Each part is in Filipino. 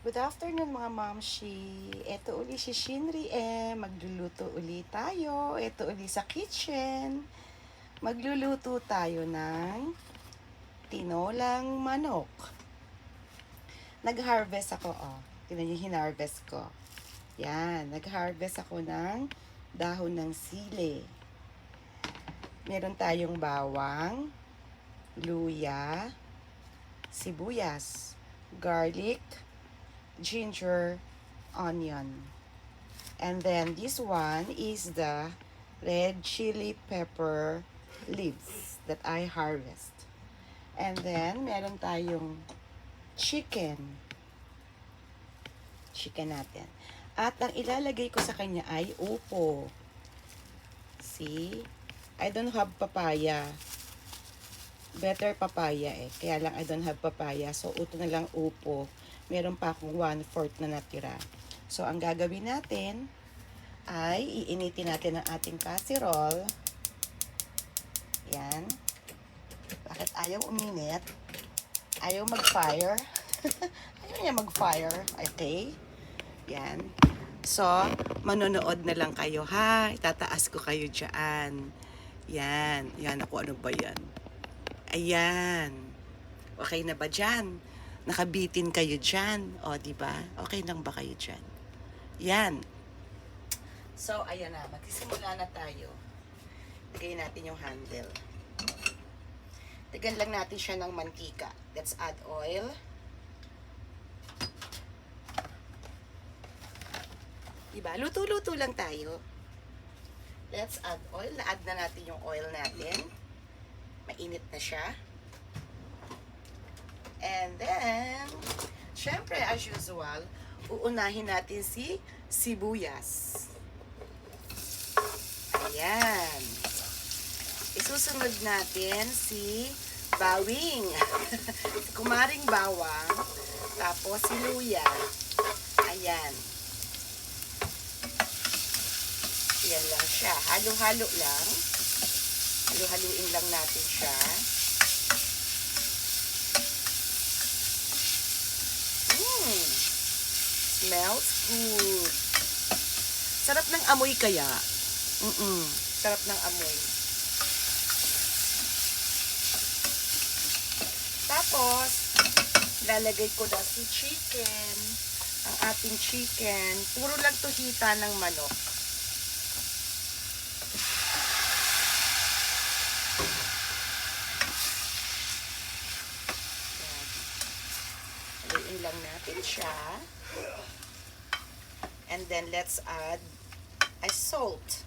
Good afternoon mga mamshi. Ito uli si Shinri Magluluto uli tayo. Ito uli sa kitchen. Magluluto tayo ng tinolang manok. Nag-harvest ako, oh. Tingnan niyo hinarvest ko. Yan, nag-harvest ako ng dahon ng sili. Meron tayong bawang, luya, sibuyas, garlic, ginger, onion. And then this one is the red chili pepper leaves that I harvest. And then meron tayong chicken. Chicken natin. At ang ilalagay ko sa kanya ay upo. See? I don't have papaya. Better papaya eh. Kaya lang I don't have papaya. So, ito na lang upo. Meron pa akong 1/4 na natira. So, ang gagawin natin ay iinitin natin ang ating casserole. Yan. Bakit ayaw uminit? Ayaw mag-fire? Ayaw niya mag-fire. Okay? Yan. So, manonood na lang kayo ha. Itataas ko kayo dyan. Yan. Yan ako. Ano ba yan? Ayan. Okay na ba dyan? Nakabitin kayo dyan. O, diba? Okay lang ba kayo dyan? Yan. So, ayan na. Magsisimula na tayo. Lagay natin yung handle. Lagyan lang natin siya ng mantika. Let's add oil. Diba? Luto-luto lang tayo. Let's add oil. Na-add na natin yung oil natin. Mainit na siya. And then, syempre, as usual, uunahin natin si sibuyas. Ayan. Isusunod natin si bawing. Kumaring bawang. Tapos si luya. Ayan. Yan lang siya. Halo-halo lang. Halo-haluin lang natin siya. Smells good. Sarap ng amoy kaya. Sarap ng amoy. Tapos, lalagay ko na si chicken. Ang ating chicken. Puro lang to hita ng manok. Haluin lang natin siya. And then, let's add a salt.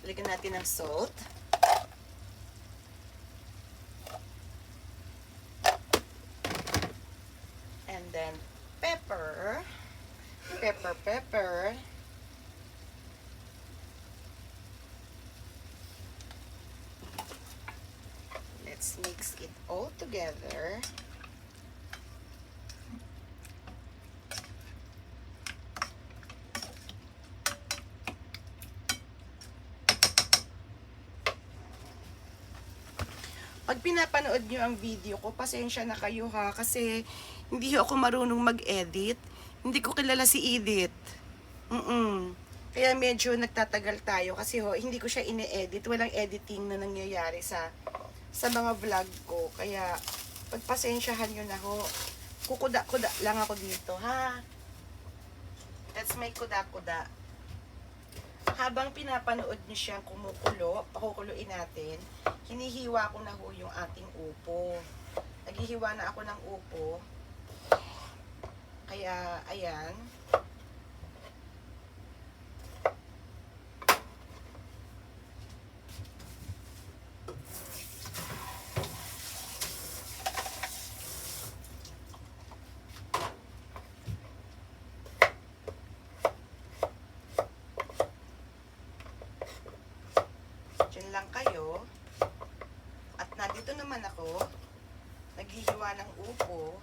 Lagyan natin ng salt. And then, pepper. Pepper. Let's mix it all together. Pag pinapanood nyo ang video ko, pasensya na kayo ha, kasi hindi ako marunong mag-edit. Hindi ko kilala si Edith. Kaya medyo nagtatagal tayo kasi hindi ko siya ine-edit. Walang editing na nangyayari sa mga vlog ko. Kaya pagpasensyahan nyo na ho. Kukuda-kuda lang ako dito ha. Let's make kuda-kuda. Habang pinapanood nyo siyang kumukulo, pakukuluin natin, hinihiwa ko na ho yung ating upo. Naghihiwa na ako ng upo. Kaya, ayan. Diyan lang kayo. At nandito naman ako, naghihiwa ng upo.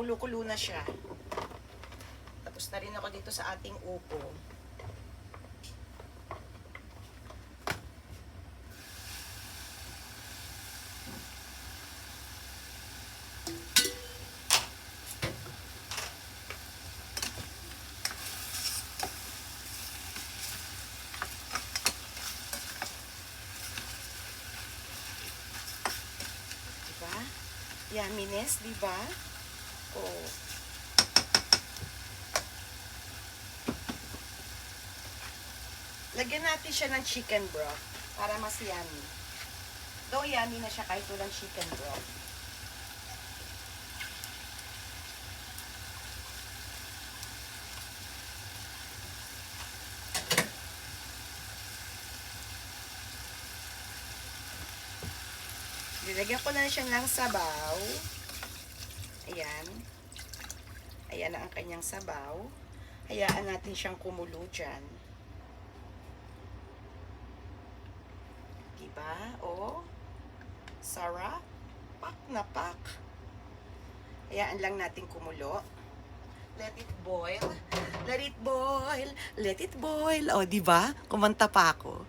Kulo-kulo na siya. Tapos na rin ako dito sa ating upo. Diba? Yumminess, diba? Oh. Lagyan natin siya ng chicken broth para mas yummy. Though yummy na siya kahit walang chicken broth. Nilagyan ko na siya ng sabaw. Ayan. Ayan na ang kanyang sabaw. Hayaan natin siyang kumulo dyan. Diba? Oh. Sarap. Pak na pak. Hayaan lang natin kumulo. Let it boil. Let it boil. Let it boil. Oh, diba? Kumanta pa ako.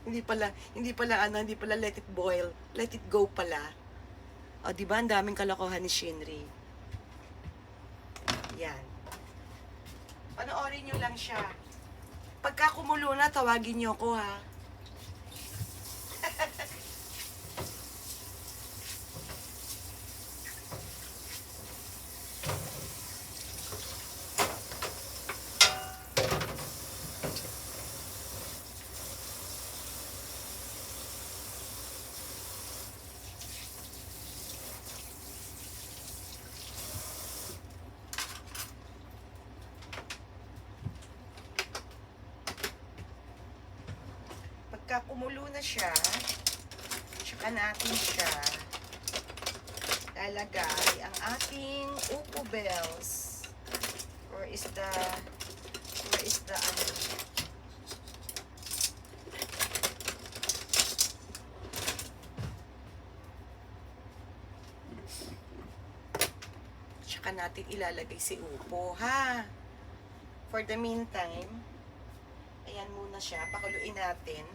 Hindi pala let it boil. Let it go pala. O, diba? Ang daming kalokohan ni Shinri. Yan. Panoorin nyo lang siya. Pagka kumulo na, tawagin nyo ko, ha? Pagka kumulo na siya, tsaka natin siya lalagay ang ating upo bells. Where is the ano? Tsaka natin ilalagay si upo, ha? For the meantime, ayan muna siya, pakuluin natin.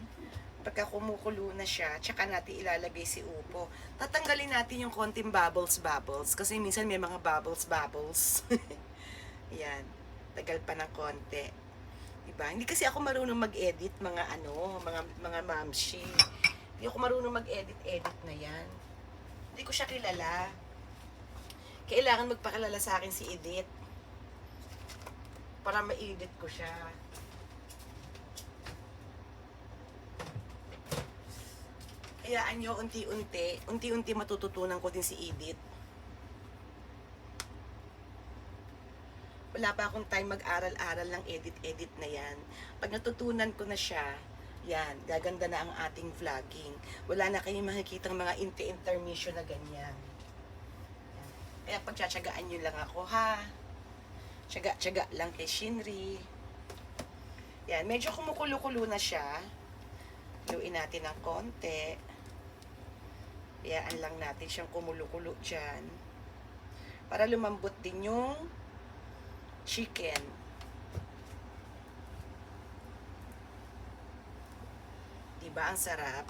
Pagka kumukulo na siya, tsaka natin ilalagay si upo. Tatanggalin natin yung konting bubbles, kasi minsan may mga bubbles. Ayan, tagal pa ng konti. Diba? Hindi kasi ako marunong mag-edit, mga mamshi. Hindi ako marunong mag-edit na yan. Hindi ko siya kilala. Kailangan magpakilala sa akin si Edith para ma-edit ko siya. Hayaan nyo, unti-unti matututunan ko din si Edith. Wala pa akong time mag-aral-aral ng edit na yan. Pag natutunan ko na siya, yan, gaganda na ang ating vlogging. Wala na kayong makikitang mga intermission na ganyan. Yan. Kaya pagtsatsagaan nyo lang ako, ha? Tsaga-tsaga lang kay Shinri. Yan, medyo kumukulo-kulo na siya. Luin natin ng konti. Hayaan lang natin siyang kumulo-kulo dyan. Para lumambot din yung chicken. Diba ang sarap?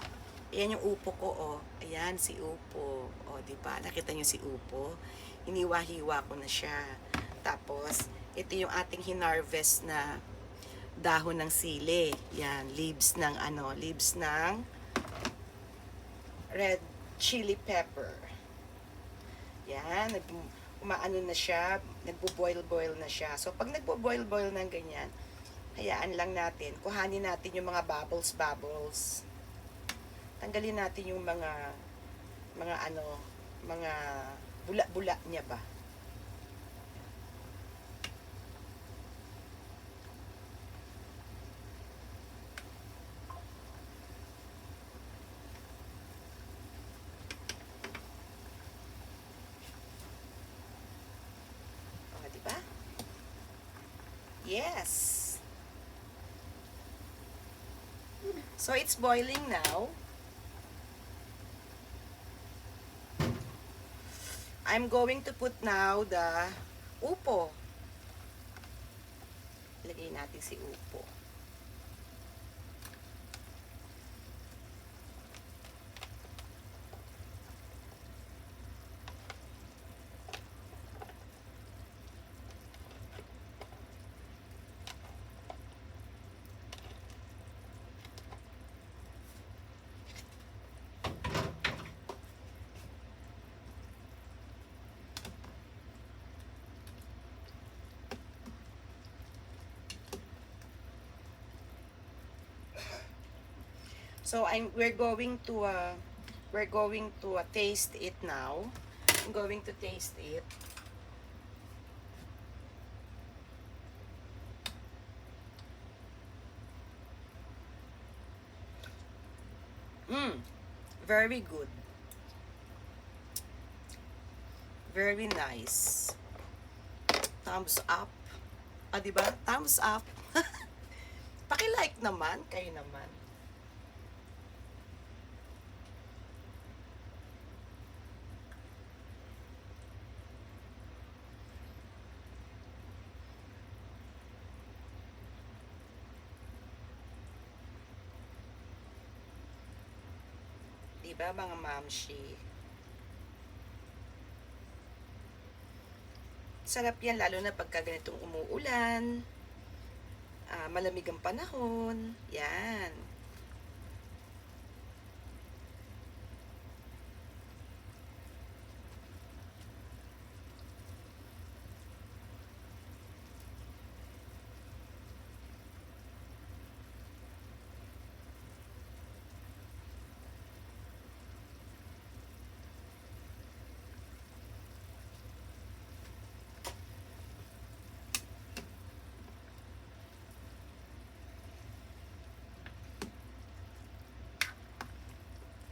Ayan yung upo ko, oh. Ayan si upo. Oh, diba? Nakita nyo si upo? Hiniwa-hiwa ko na siya. Tapos, ito yung ating hinarvest na dahon ng sili. Yan, leaves ng red chili pepper. Yan, umaano na siya, nagbo-boil-boil na siya. So, pag nagbo-boil-boil ng ganyan, hayaan lang natin, kuhanin natin yung mga bubbles. Tanggalin natin yung mga bula-bula niya ba. Yes. So, it's boiling now. I'm going to put now the upo. Lagay natin si upo. So we're going to taste it now. I'm going to taste it. Very good. Very nice. Thumbs up. Ah, di ba? Thumbs up. Paki-like naman, kayo naman. Di ba mga mamshi? Sarap yan lalo na pagka ganitong umuulan. Malamig ang panahon. Yan.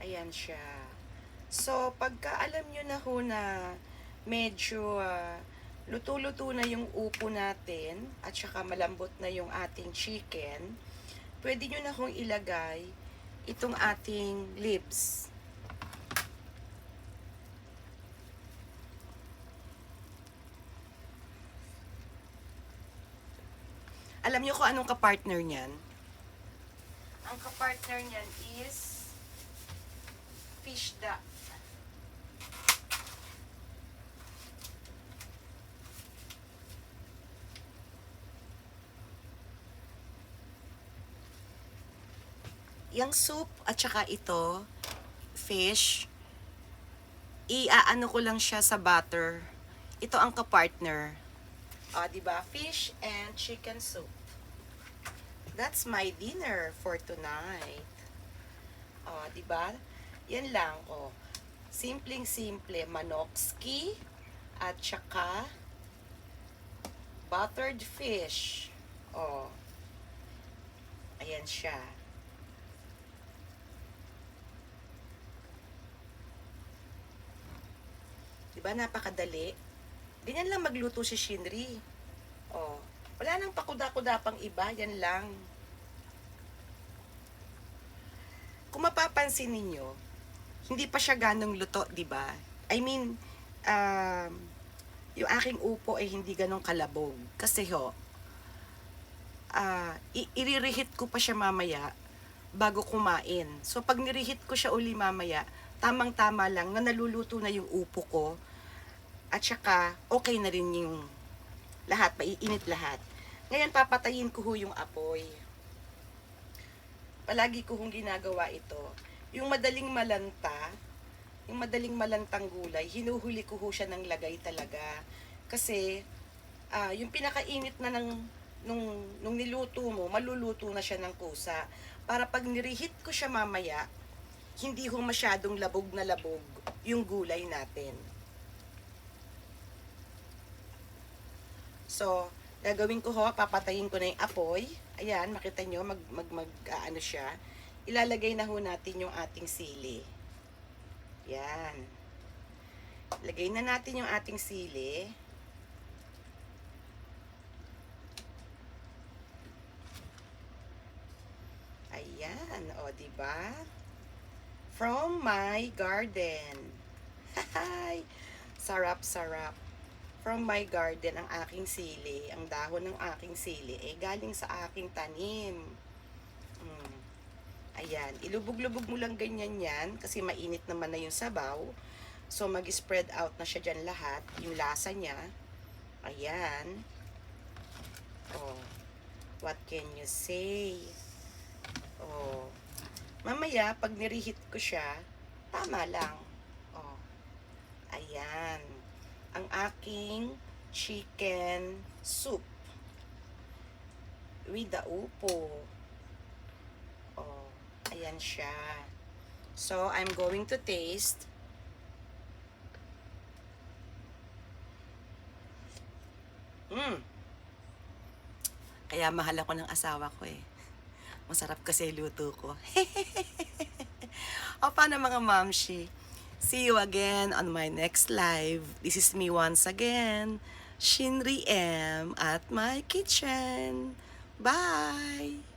Ayan siya. So, pagka alam nyo na ho na medyo luto-luto na yung upo natin at saka malambot na yung ating chicken, pwede nyo na hong ilagay itong ating lips. Alam nyo kung anong kapartner niyan? Ang kapartner niyan is fish duck. Yung soup at saka ito, fish, iaano ko lang siya sa butter. Ito ang kapartner. Diba? Fish and chicken soup. That's my dinner for tonight. Diba? Yan lang, Simpleng-simple, manokski at saka buttered fish. Ayan siya. Diba, napakadali? Ganyan lang magluto si Shinri. Wala nang pakuda-kuda pang iba, yan lang. Kung mapapansin ninyo, hindi pa siya ganong luto, di ba? I mean, yung aking upo ay hindi ganong kalabog. Kasi i-reheat ko pa siya mamaya bago kumain. So, pag nireheat ko siya uli mamaya, tamang-tama lang na naluluto na yung upo ko. At saka, okay na rin yung lahat, maiinit lahat. Ngayon, papatayin ko yung apoy. Palagi ko ginagawa ito. Yung madaling malantang gulay, hinuhuli ko siya ng lagay talaga. Kasi, yung pinakainit na nung niluto mo, maluluto na siya ng kusa. Para pag nireheat ko siya mamaya, hindi masyadong labog na labog yung gulay natin. So, gagawin ko papatayin ko na yung apoy. Ayan, makita nyo, ano siya. Ilalagay na natin yung ating sili. Yan. Lagay na natin yung ating sili. Ayan, diba? From my garden. Hi. Sarap-sarap. From my garden, ang aking sili, ang dahon ng aking sili, galing sa aking tanim. Mm. Ayan, ilubog-lubog mo lang ganyan yan, kasi mainit naman na yung sabaw. So, mag-spread out na siya dyan lahat, yung lasa niya. Ayan. Oh, what can you say? Oh, mamaya, pag nirehit ko siya, tama lang. Oh, ayan. Ang aking chicken soup with the upo. Oh, ayan siya. So, I'm going to taste. Kaya mahal ako ng asawa ko eh. Masarap kasi luto ko. O paano mga mamshi? See you again on my next live. This is me once again, Shinri M at my kitchen. Bye!